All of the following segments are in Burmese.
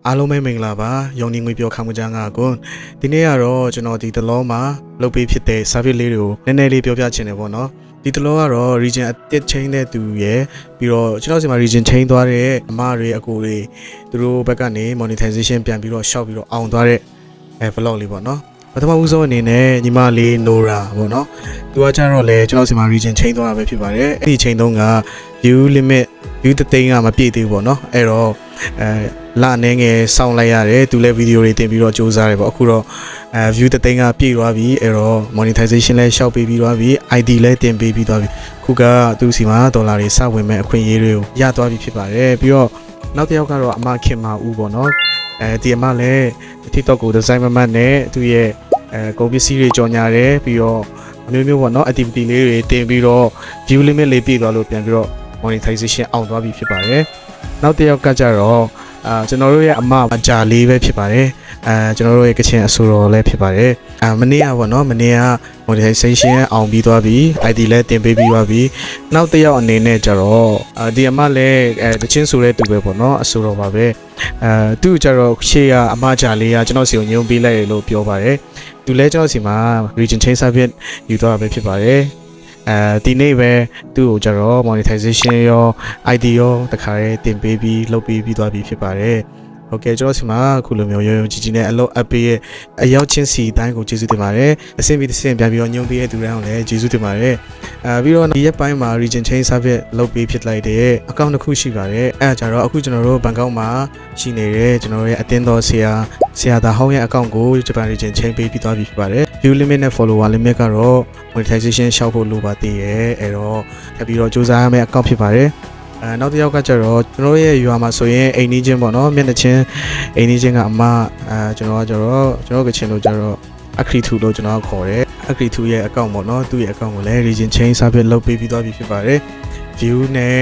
အားလုံးပဲမင်္ဂလာပါရောင်နေငွေပြောခမှုကြငါကွန်းဒီနေ့ကတော့ကျွန်တော်ဒီတလောမှာလုပ်ပေးဖြစ်တဲ့ service လေးတွေကိုနည်းနည်းလေးပြောပြချင်တယ်ပေါ့နော်ဒီတလောကတော့ region အတစ် chain တဲ့သူရယ်ပြီးတော့ကျွန်တော်စီမှာ region chain သွားတဲ့အမတွေအကိုတွေသူတို့ဘက်ကနေ monetization ပြန်ပြီးတော့ရှောက်ပြီးတော့အောင်သွားတဲ့vlog လေးပေါ့နော်ပထမဦးဆုံးအနေနဲ့ညီမလေး Nora ပေါ့နော်သူကကြတော့လေကျွန်တော်စီမှာ region chain သွားတာပဲဖြစ်ပါတယ်အဲ့ဒီ chain တုံးက view limit view တသိန်းကမပြည့်သေးဘူးပေါ့နော်အဲ့တော့လာအနေငယ်စောင့်လိုက်ရတယ်သူလည်းဗီဒီယိုတွေတင်ပြီးတော့စူးစမ်းတယ်ပေါ့အခုတော့view တသိန်းကပြည့်သွားပြီအဲ့တော့ monetization လည်းရှောက်ပေးပြီးသွားပြီ ID လည်းတင်ပေးပြီးသွားပြီခုကသူစီမှာဒေါ်လာတွေစဝင်မဲ့အခွင့်အရေးတွေကိုရသွားပြီဖြစ်ပါတယ်ပြီးတော့နောက်တစ်ယောက်ကတော့အမခင်မာဦးပေါ့နော်ဒီအမလည်း TikTok ကို design မမှတ်နဲ့သူရဲ့ကုန်ပစ္စည်းတွေကြော်ညာတယ်ပြီးတော့အမျိုးမျိုးပေါ့နော် activity လေးတွေတင်ပြီးတော့ view limit လေးပြည့်သွားလို့ပြန်ပြီးတော့ monetization အောင်သွားပြီဖြစ်ပါတယ်နောက်တစ်ယောက်ကကြတော့ကျွန်တော်တို့ရဲ့အမအကြာလေးပဲဖြစ်ပါတယ်ကျွန်တော်တို့ရဲ့ကချင်အဆိုတော်လည်းဖြစ်ပါတယ်မနေ့ကပေါ့နော်မနေ့က monetization အောင်ပြီးသွားပြီ ID လည်းတင်ပေးပြီးသွားပြီနောက်တစ်ယောက်အနေနဲ့ကြတော့ဒီအမလည်းတချင်းဆိုတဲ့သူပဲပေါ့နော်အဆိုတော်ပါပဲသူကြတော့ရှေ့ကအမကြာလေးကကျွန်တော်စီကိုညွှန်ပေးလိုက်ရလို့ပြောပါတယ်သူလည်းကျွန်တော်စီမှာ region chain service ယူသွားတာပဲဖြစ်ပါတယ်ဒီနေ့ပဲသူ့ကိုကြတော့ monetization ရော ID ရောတခါတည်းတင်ပေးပြီးလုပ်ပေးပြီးသွားပြီဖြစ်ပါတယ်ဟုတ်ကဲ့ကျွန်တော်စီမှာအခုလိုမျိုးရုံကြီးကြီးနဲ့အလုပ်အပ်ပေးရဲ့အရောက်ချင်းစီတိုင်းကိုကျေးဇူးတင်ပါတယ်အဆင့်ပြီးတစ်ဆင့်ပြန်ပြီးတော့ညွှန်ပေးတဲ့သူတိုင်းကိုလည်းကျေးဇူးတင်ပါတယ်ပြီးတော့ဒီရက်ပိုင်းမှာ region chain service လုပ်ပေးဖြစ်လိုက်တဲ့အကောင့်တစ်ခုရှိပါတယ်အဲကြတော့အခုကျွန်တော်တို့ဘန်ကောက်မှာရှိနေတဲ့ကျွန်တော်တို့ရဲ့အတင်းတော်ဆရာသားဟောင်းရဲ့အကောင့်ကိုဂျပန် region chain ပေးပြီးသွားပြီဖြစ်ပါတယ် view limit နဲ့ follower limit ကတော့ monetization ရှောက်ဖို့လိုပါသေးရဲ့အဲ့တော့ထပ်ပြီးတော့စူးစမ်းရမယ့်အကောင့်ဖြစ်ပါတယ်နောက်တစ်ယောက်ကကျတော့ကျွန်တော်ရဲ့ရွာမှာဆိုရင်အိမ်နီးချင်းပေါ့နော်မျက်နှာချင်းအိမ်နီးချင်းကအမကျွန်တော်ကကျတော့ကျွန်တော်ကချင်လို့ကျတော့အခရီထူလို့ကျွန်တော်ခေါ်တယ်အခရီထူရဲ့အကောင့်ပေါ့နော်သူ့ရဲ့အကောင့်ကိုလည်း region chain service လုပ်ပေးပြီးသွားပြီဖြစ်ပါတယ် view နဲ့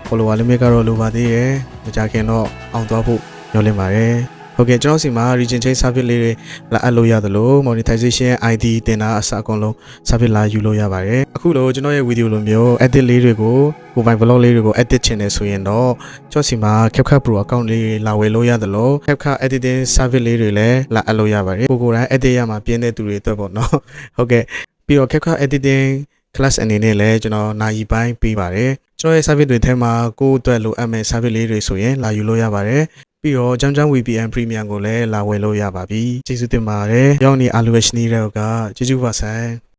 follower limit ကတော့လိုပါသေးရဲ့မကြခင်တော့အောင်သွားဖို့ညွှန်လင့်ပါတယ်ဟုတ်ကဲ့ကျွန်တော်စီမှာ region chain service လေးတွေလာအပ်လို့ရသလို monetization ID တင်တာအစအကုန်လုံး service လာယူလို့ရပါတယ်အခုလိုကျွန်တော်ရဲ့ video လိုမျိုး edit လေးတွေကိုကိုယ်ပိုင် vlog လေးတွေကို edit ချင်တယ်ဆိုရင်တော့ကျွန်တော်စီမှာ CapCut Pro account လေးလာဝယ်လို့ရသလို CapCut editing service လေးတွေလည်းလာအပ်လို့ရပါတယ်ကိုယ်တိုင် edit ရမှာပြင်းတဲ့သူတွေအတွက်ပေါ့နော်ဟုတ်ကဲ့ပြီးတော့ CapCut editing class အနေနဲ့လည်းကျွန်တော်နာရီပိုင်းပေးပါတယ်ကျွန်တော်ရဲ့ service တွေထဲမှာကိုယ့်အတွက်လိုအပ်မဲ့ service လေးတွေဆိုရင်လာယူလို့ရပါတယ်ပြီးတော့ကြမ်းကြမ်း VPN Premium ကိုလည်းလာဝယ်လို့ရပါပြီကျေးဇူးတင်ပါတယ်ရောက်နေအားလုံးရဲ့ရှင်းနေတဲ့ကကျေးဇူးပါဆိုင်